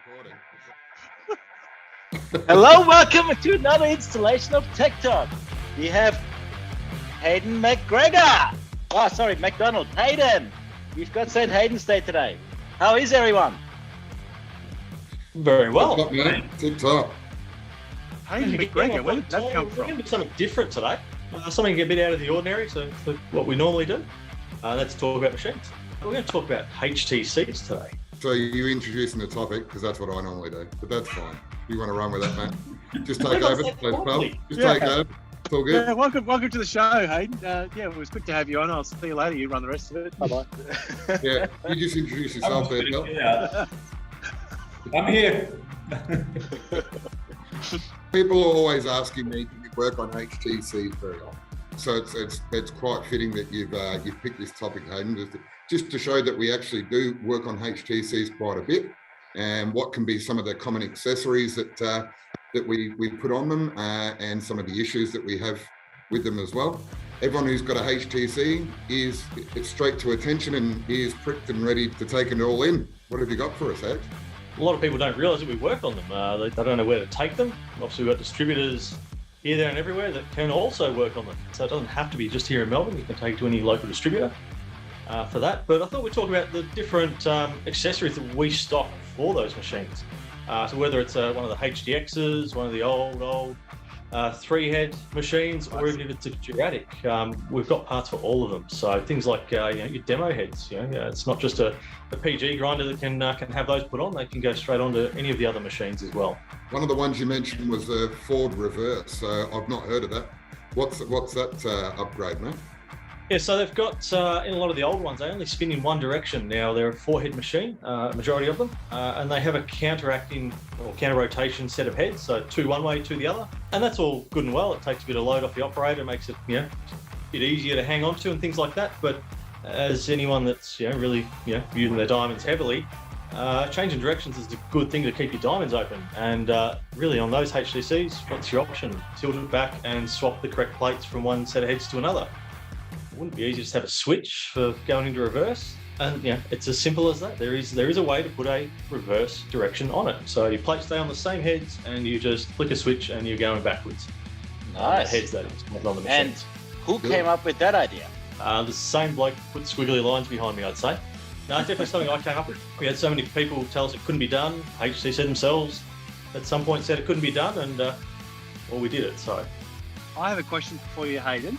recording. Hello, welcome to another installation of Techtalk. We have Hayden McGregor. Oh, sorry, McDonald. Hayden. We've got St. Hayden's Day today. How is everyone? Very well. What's up, man? Tip-top. Hayden McGregor, where did that come We're from? going to do something different today. Something a bit out of the ordinary, so for what we normally do. Let's talk about machines. We're going to talk about HTCs today. So you're introducing the topic, because that's what I normally do. But that's fine. You want to run with that, man? Just take over, please, pal. Just take over. It's all good. Yeah, welcome to the show, Hayden. Yeah, it was good to have you on. I'll see you later. You run the rest of it. Bye-bye. Yeah, you just introduce yourself there, pal. Yeah. I'm here. People are always asking me, do you work on HTCs very often? So it's quite fitting that you've picked this topic, Hayden, just to show that we actually do work on HTCs quite a bit, and what can be some of the common accessories that we put on them, and some of the issues that we have with them as well. Everyone who's got a HTC it's straight to attention and is pricked and ready to take it all in. What have you got for us, Ed? A lot of people don't realise that we work on them. They don't know where to take them. Obviously, we've got distributors here, there and everywhere that can also work on them. So it doesn't have to be just here in Melbourne. You can take it to any local distributor for that. But I thought we'd talk about the different accessories that we stock for those machines. So whether it's one of the HDXs, one of the old 3-head machines, or even if it's a Duratic, we've got parts for all of them. So things like your demo heads. It's not just a PG grinder that can have those put on. They can go straight onto any of the other machines as well. One of the ones you mentioned was the Ford reverse. I've not heard of that. What's that upgrade, mate? Yeah, so they've got, in a lot of the old ones, they only spin in one direction. Now, they're a 4-head machine, majority of them, and they have a counter-rotation set of heads, so 2 one way, 2 the other. And that's all good and well. It takes a bit of load off the operator, makes it a bit easier to hang on to and things like that. But as anyone that's really using their diamonds heavily, changing directions is a good thing to keep your diamonds open. And really on those HTCs, what's your option? Tilt it back and swap the correct plates from one set of heads to another. Wouldn't be easy just to have a switch for going into reverse, and it's as simple as that. There is a way to put a reverse direction on it, so your plates stay on the same heads and you just flick a switch and you're going backwards. Nice. Heads that is not on the And machines. who came up with that idea? The same bloke put squiggly lines behind me, I'd say. No, it's definitely something I came up with. We had so many people tell us it couldn't be done. HTC said themselves at some point said it couldn't be done, and we did it. So I have a question for you, Hayden.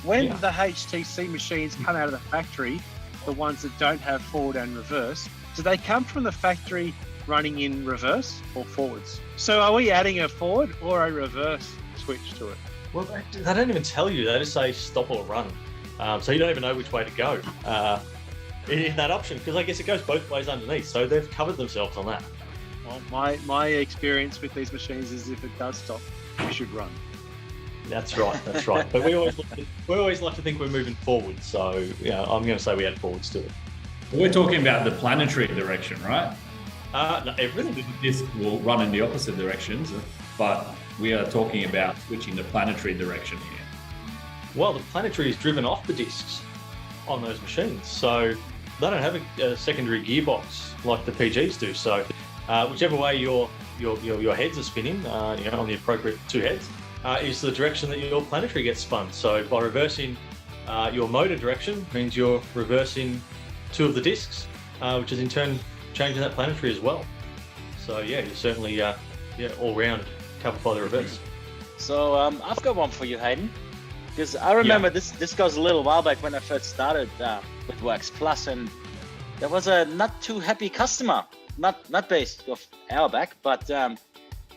When the HTC machines come out of the factory, the ones that don't have forward and reverse, do they come from the factory running in reverse or forwards? So are we adding a forward or a reverse switch to it? well, they don't even tell you. They just say stop or run. So you don't even know which way to go in that option, because I guess it goes both ways underneath. So they've covered themselves on that. Well, my experience with these machines is if it does stop, we should run. That's right. But we always like to think we're moving forward. So I'm going to say we add forwards to it. We're talking about the planetary direction, right? No, everything. The disc will run in the opposite directions, but we are talking about switching the planetary direction here. Well, the planetary is driven off the discs on those machines, so they don't have a secondary gearbox like the PGs do. So whichever way your heads are spinning, on the appropriate 2 heads, is the direction that your planetary gets spun. So by reversing your motor direction means you're reversing 2 of the discs, which is in turn changing that planetary as well. So you're certainly all round covered by the reverse. So I've got one for you, Hayden, because I remember this goes a little while back when I first started with Works Plus, and there was a not too happy customer, not based off our back, but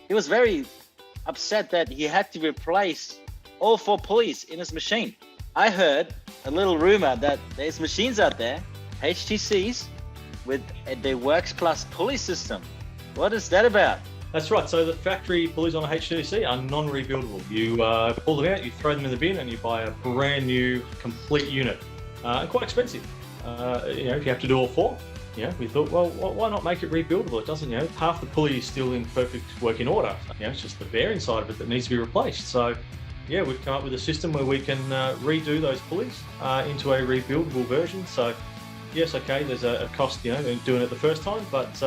he was very upset that he had to replace all 4 pulleys in his machine. I heard a little rumor that there's machines out there, HTCs, with the Works Plus pulley system. What is that about? That's right. So the factory pulleys on a HTC are non-rebuildable. You pull them out, you throw them in the bin, and you buy a brand new complete unit. Quite expensive. If you have to do all 4. We thought, well, why not make it rebuildable? It doesn't, half the pulley is still in perfect working order. It's just the bearing side of it that needs to be replaced. So, we've come up with a system where we can redo those pulleys into a rebuildable version. So yes, okay, there's a cost, in doing it the first time, but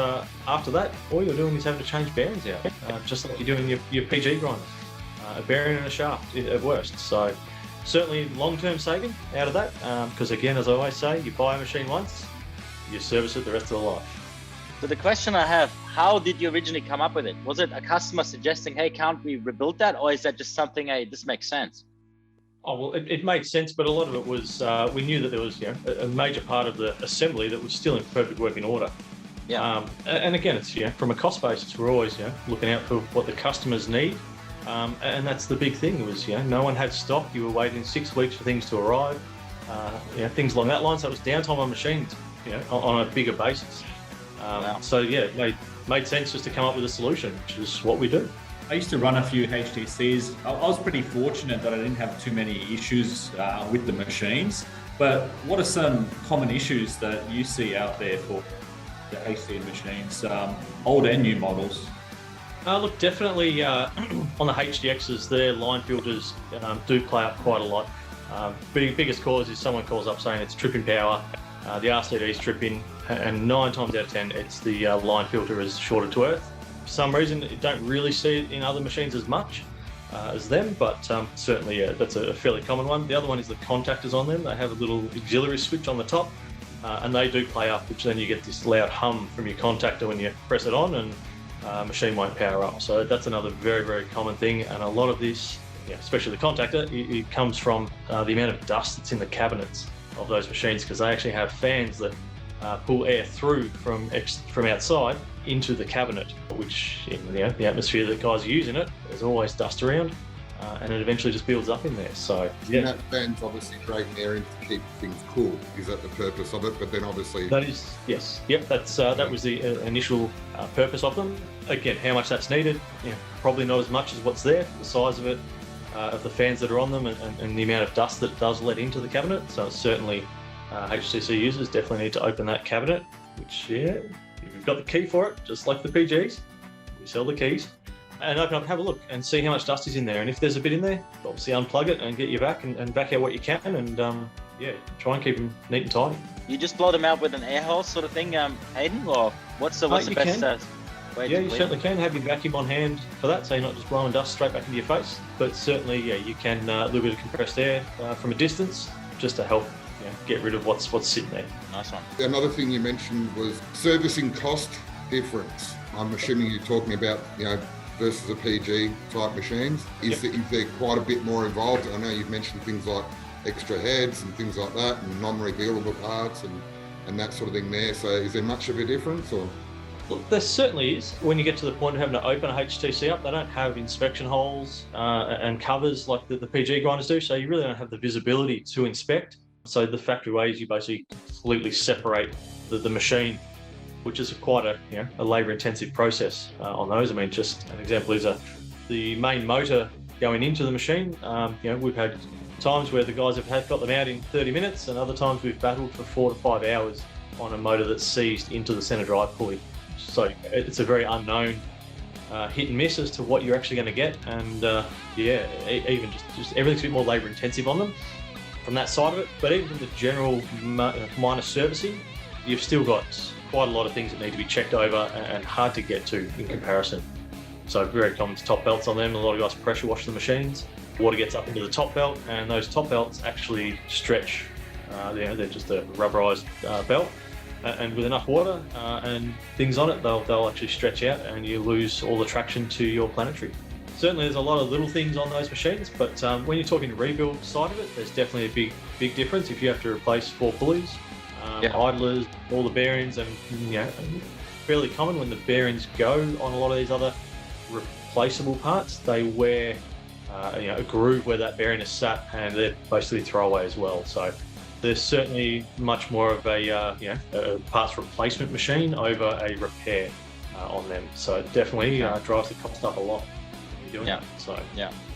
after that, all you're doing is having to change bearings out, just like you're doing your PG grinders. A bearing and a shaft at worst. So certainly long-term saving out of that, because again, as I always say, you buy a machine once, you service it the rest of the life. So the question I have, how did you originally come up with it? Was it a customer suggesting, hey, can't we rebuild that? Or is that just something, hey, this makes sense? Oh, well, it made sense, but a lot of it was, we knew that there was a major part of the assembly that was still in perfect working order. Yeah. And again, it's from a cost basis, we're always looking out for what the customers need. And that's the big thing was, no one had stock. You were waiting 6 weeks for things to arrive. Things along that line. So it was downtime on machines, on a bigger basis. Wow. So yeah, it made sense just to come up with a solution, which is what we do. I used to run a few HTCs. I was pretty fortunate that I didn't have too many issues with the machines. But what are some common issues that you see out there for the HTC machines, old and new models? Look, definitely on the HDXs, their line filters do play up quite a lot. Biggest cause is someone calls up saying it's tripping power, the RCD is tripping, and 9 times out of 10, it's the line filter is shorted to earth. For some reason, you don't really see it in other machines as much as them, but certainly that's a fairly common one. The other one is the contactors on them. They have a little auxiliary switch on the top, and they do play up, which then you get this loud hum from your contactor when you press it on, and machine won't power up. So that's another very, very common thing. And a lot of this, especially the contactor, it comes from the amount of dust that's in the cabinets of those machines, because they actually have fans that pull air through from outside into the cabinet, which in the atmosphere that guys are using it, there's always dust around, and it eventually just builds up in there. So And that fan's obviously creating air in to keep things cool. Is that the purpose of it? But then obviously that is, yes, yep. That's that was the initial purpose of them. Again, how much that's needed, probably not as much as what's there. The size of it, of the fans that are on them, and the amount of dust that it does let into the cabinet. So certainly, HTC users definitely need to open that cabinet. Which you've got the key for it, just like the PGs. We sell the keys. And open up, have a look, and see how much dust is in there. And if there's a bit in there, obviously unplug it and get your vac and vac out what you can, and try and keep them neat and tidy. You just blow them out with an air hose sort of thing, Hayden, or what's the best way to you certainly can have your vacuum on hand for that, so you're not just blowing dust straight back into your face. But certainly, you can a little bit of compressed air from a distance, just to help get rid of what's sitting there. Nice one. another thing you mentioned was servicing cost difference. I'm assuming you're talking about, versus a PG type machines. Is there quite a bit more involved? I know you've mentioned things like extra heads and things like that, and non-revealable parts and that sort of thing there. So is there much of a difference, or? Look, there certainly is. When you get to the point of having to open a HTC up, they don't have inspection holes and covers like the PG grinders do, so you really don't have the visibility to inspect. So the factory ways, you basically completely separate the machine, which is quite a labour-intensive process on those. I mean, just an example is the main motor going into the machine. We've had times where the guys have got them out in 30 minutes, and other times we've battled for 4 to 5 hours on a motor that's seized into the centre drive pulley. So it's a very unknown hit and miss as to what you're actually going to get, and even just everything's a bit more labour-intensive on them from that side of it. But even from the general minor servicing, you've still got quite a lot of things that need to be checked over and hard to get to in comparison. So very common to top belts on them. A lot of guys pressure wash the machines. Water gets up into the top belt, and those top belts actually stretch. They're just a rubberized belt, and with enough water and things on it, they'll actually stretch out, and you lose all the traction to your planetary. Certainly there's a lot of little things on those machines, but when you're talking rebuild side of it, there's definitely a big difference if you have to replace 4 pulleys, idlers, all the bearings, and fairly common when the bearings go on a lot of these other replaceable parts, they wear a groove where that bearing is sat, and they're basically throwaway as well. So there's certainly much more of a parts replacement machine over a repair on them. So it definitely drives the cost up a lot when you're doing that. So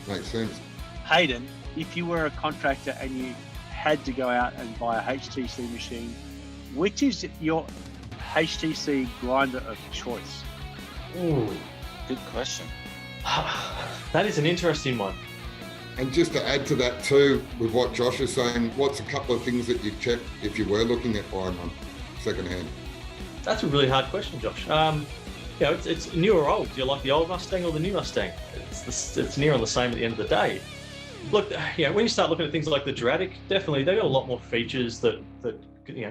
Makes sense. Hayden, if you were a contractor and you had to go out and buy a HTC machine, which is your HTC grinder of choice? Ooh, Good question. that is an interesting one. And just to add to that too, with what Josh is saying, what's a couple of things that you'd check if you were looking at buying one secondhand? That's a really hard question, Josh. It's new or old. Do you like the old Mustang or the new Mustang? It's near on the same at the end of the day. Look, when you start looking at things like the Juratic, definitely they've got a lot more features that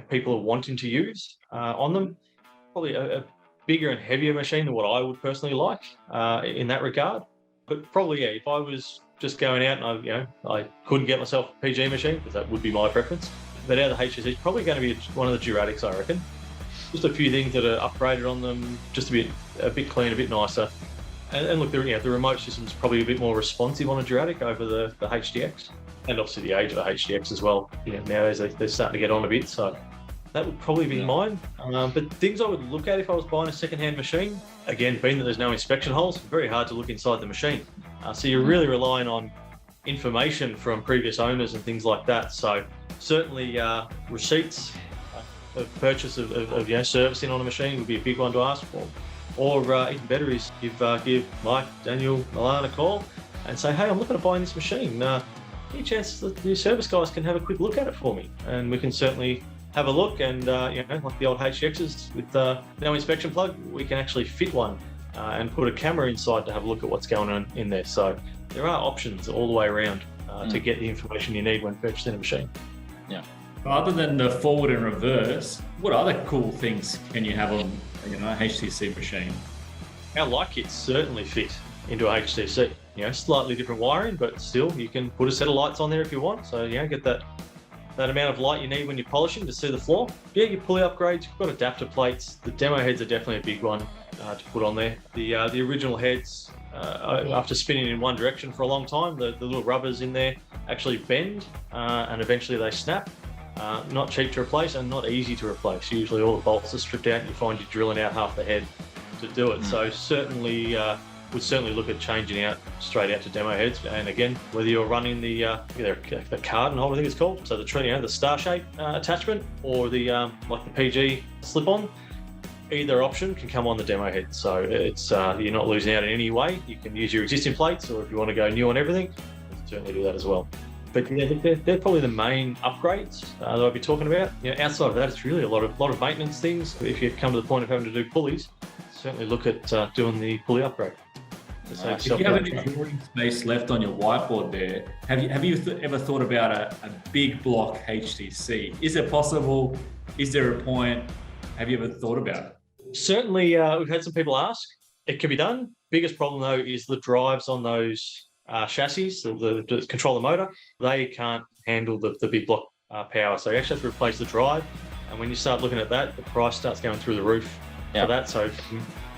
people are wanting to use on them. Probably a bigger and heavier machine than what I would personally like in that regard. But probably, if I was just going out and I couldn't get myself a PG machine, because that would be my preference. But out of the HTC, it's probably going to be one of the Juratics, I reckon. Just a few things that are upgraded on them, just a bit clean, a bit nicer. And look, the remote system's probably a bit more responsive on a Juratic over the HDX, and obviously the age of the HDX as well. Nowadays they're starting to get on a bit, so that would probably be mine. But things I would look at if I was buying a second-hand machine, again, being that there's no inspection holes, very hard to look inside the machine. So you're really relying on information from previous owners and things like that. So certainly receipts of purchase of servicing on a machine would be a big one to ask for. Or even better is give Mike, Daniel, Milan a call and say, hey, I'm looking at buying this machine. Any chance that the service guys can have a quick look at it for me? And we can certainly have a look, and like the old HDXs with no inspection plug, we can actually fit one and put a camera inside to have a look at what's going on in there. So there are options all the way around to get the information you need when purchasing a machine. Yeah. Other than the forward and reverse, what other cool things can you have on a HTC machine? Our light kits certainly fit into a HTC. Slightly different wiring, but still you can put a set of lights on there if you want. So get that amount of light you need when you're polishing to see the floor. Your pulley upgrades, you've got adapter plates. The demo heads are definitely a big one to put on there. The original heads, after spinning in one direction for a long time, the little rubbers in there actually bend and eventually they snap. Not cheap to replace and not easy to replace. Usually all the bolts are stripped out and you find you're drilling out half the head to do it. So certainly would certainly look at changing out straight out to demo heads. And again, whether you're running the cardan holder, I think it's called, so the star shape attachment, or the like the PG slip-on, either option can come on the demo head. So it's you're not losing out in any way. You can use your existing plates, or if you want to go new on everything, you can certainly do that as well. But they're probably the main upgrades that I'll be talking about. Outside of that, it's really a lot of maintenance things. If you come to the point of having to do pulleys, certainly look at doing the pulley upgrade. If you have any drawing space left on your whiteboard there, have you ever thought about a big block HTC? Is it possible? Is there a point? Have you ever thought about it? Certainly, we've had some people ask. It can be done. Biggest problem though is the drives on those chassis, the control the motor. They can't handle the big block power, so you actually have to replace the drive. And when you start looking at that, the price starts going through the roof for that. So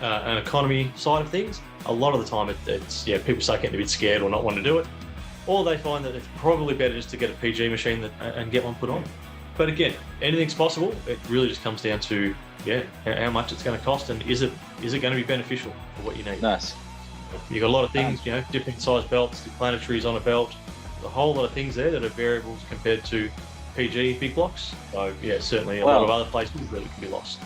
an economy side of things, a lot of the time it's people start getting a bit scared or not want to do it, or they find that it's probably better just to get a PG machine and get one put on. But again, anything's possible. It really just comes down to how much it's going to cost, and is it going to be beneficial for what you need. Nice. You've got a lot of things, different size belts, the planetaries on a belt, a whole lot of things there that are variables compared to PG big blocks. So certainly a lot of other places that it can be lost.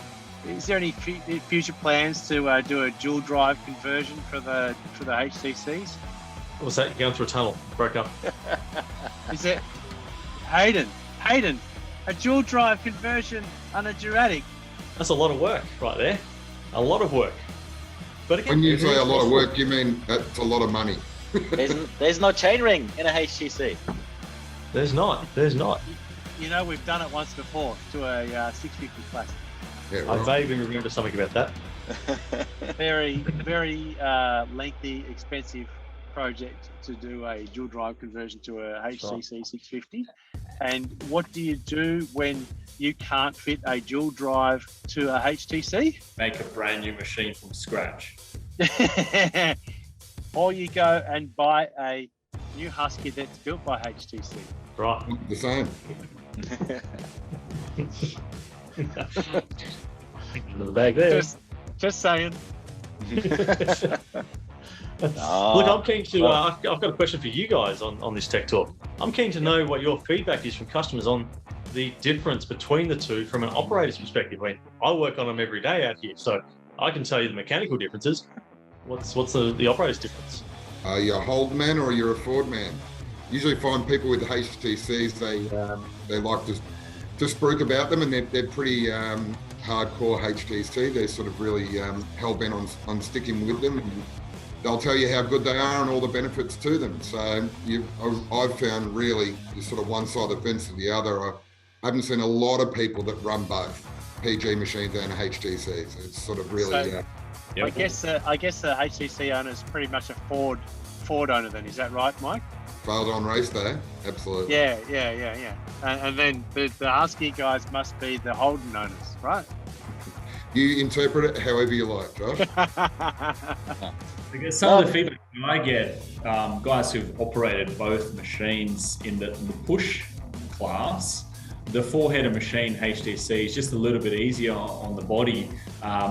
Is there any future plans to do a dual drive conversion for the HTCs? What was that? Going through a tunnel, broke up. Is it Hayden? A dual drive conversion on a Juratic? That's a lot of work right there. A lot of work. But again, when you say a lot of work, you mean that's a lot of money. There's no chainring in a HTC. There's not. We've done it once before to a 650 Classic. Yeah, right. I vaguely remember something about that. Very, very lengthy, expensive project to do a dual drive conversion to a HTC 650. And what do you do when you can't fit a dual drive to a HTC? Make a brand new machine from scratch. Or you go and buy a new Husky that's built by HTC. Right. The same. Another bag there. Just saying. Look, I'm keen to. I've got a question for you guys on this Tech Talk. I'm keen to know what your feedback is from customers on the difference between the two from an operator's perspective. I mean, I work on them every day out here, so I can tell you the mechanical differences. What's the operator's difference? Are you a hold man or you're a Ford man? usually find people with the HTCs, they like to spruik about them, and they're pretty hardcore HTC. They're sort of really hell-bent on sticking with them. And they'll tell you how good they are and all the benefits to them. So I've found really sort of one side of the fence to the other. I haven't seen a lot of people that run both PG machines and HTCs. It's sort of really... I guess the HTC owner is pretty much a Ford owner then, is that right, Mike? Failed on race day, absolutely. Yeah. And then the ASCII guys must be the Holden owners, right? You interpret it however you like, Josh. I guess some of the feedback I get, guys who've operated both machines in the push class, the four-header machine HTC is just a little bit easier on the body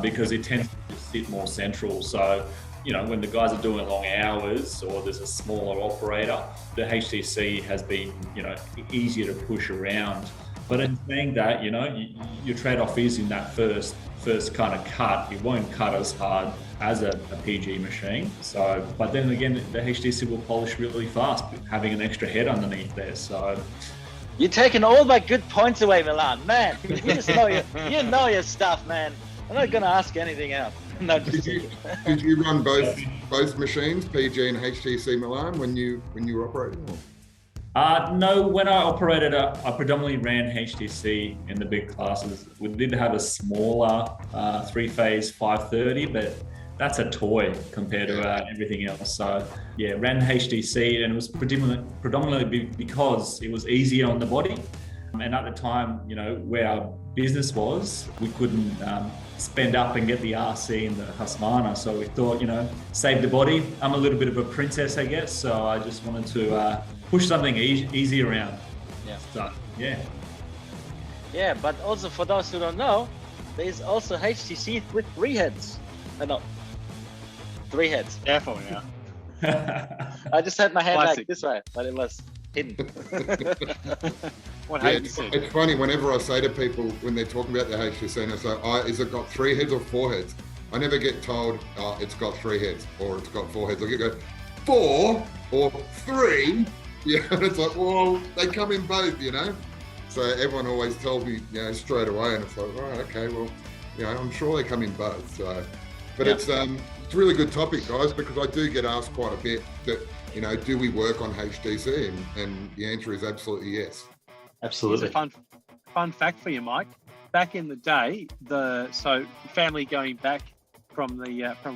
because it tends to sit more central. So, you know, when the guys are doing long hours or there's a smaller operator, the HTC has been, you know, easier to push around. But in saying that, you know, your trade-off is in that first kind of cut. It won't cut as hard as a PG machine. So, but then again, the HTC will polish really fast, having an extra head underneath there. So. You're taking all my good points away, Milan. Man, you just know your stuff, man. I'm not going to ask anything else. No, did you run both machines, PG and HTC Milan, when you were operating? No, when I operated, I predominantly ran HTC in the big classes. We did have a smaller three-phase 530, but that's a toy compared to everything else. So yeah, ran HTC, and it was predominantly because it was easier on the body. And at the time, you know, where our business was, we couldn't spend up and get the RC and the Husqvarna. So we thought, you know, save the body. I'm a little bit of a princess, I guess. So I just wanted to push something easy around. Yeah. So, yeah. Yeah, but also for those who don't know, there is also HTC with 3 heads. No, 3 heads. Careful now. I just had my hand Classic. like this way, but it was hidden. What Yeah, it's funny, whenever I say to people when they're talking about the HTC, and I say, is it got 3 heads or 4 heads? I never get told, it's got 3 heads or it's got 4 heads. I get go, 4 or 3? Yeah, and it's like, well, they come in both, you know? So everyone always tells me, you know, straight away, and it's like, right, okay, well, you know, I'm sure they come in both. So, but it's a really good topic, guys, because I do get asked quite a bit that, you know, do we work on HTC? And the answer is absolutely yes. Absolutely. Here's a fun fact for you, Mike. Back in the day, so family going back from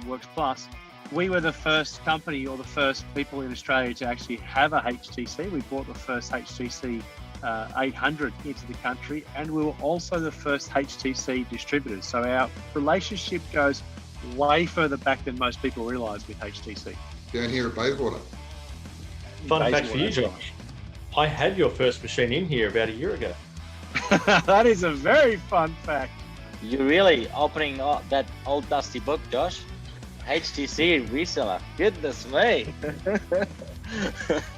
Works Plus, we were the first company or the first people in Australia to actually have a HTC. We brought the first HTC 800 into the country, and we were also the first HTC distributors. So our relationship goes way further back than most people realise with HTC. Down here at Bayswater. Fun fact for you, Josh. I had your first machine in here about a year ago. That is a very fun fact. You're really opening up that old dusty book, Josh. HTC reseller. Goodness me.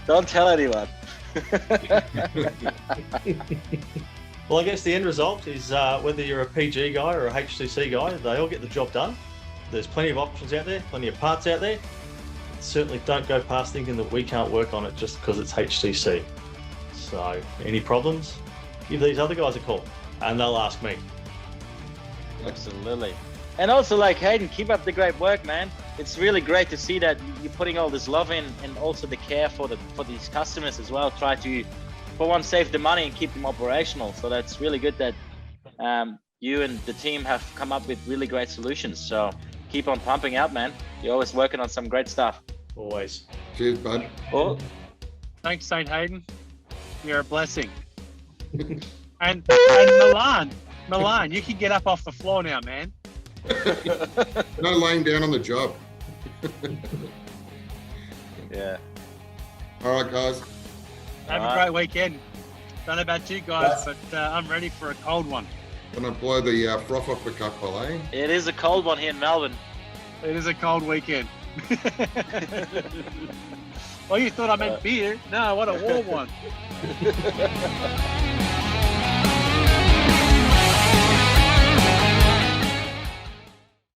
Don't tell anyone. Well, I guess the end result is whether you're a PG guy or a HTC guy, they all get the job done. There's plenty of options out there, plenty of parts out there. Certainly don't go past thinking that we can't work on it just because it's HTC. So any problems, give these other guys a call and they'll ask me. Absolutely. And also, like, Hayden, keep up the great work, man. It's really great to see that you're putting all this love in, and also the care for these customers as well. Try to, for one, save the money and keep them operational. So that's really good that you and the team have come up with really great solutions. So keep on pumping out, man. You're always working on some great stuff. Always. Cheers, bud. Oh, Thanks, St. Hayden. You're a blessing. and Milan, you can get up off the floor now, man. No laying down on the job. yeah. All right, guys. Have a great weekend. Don't know about you guys, but I'm ready for a cold one. Gonna blow the froth off the cup, eh? It is a cold one here in Melbourne. It is a cold weekend. Well, you thought I meant beer. No, what a warm one.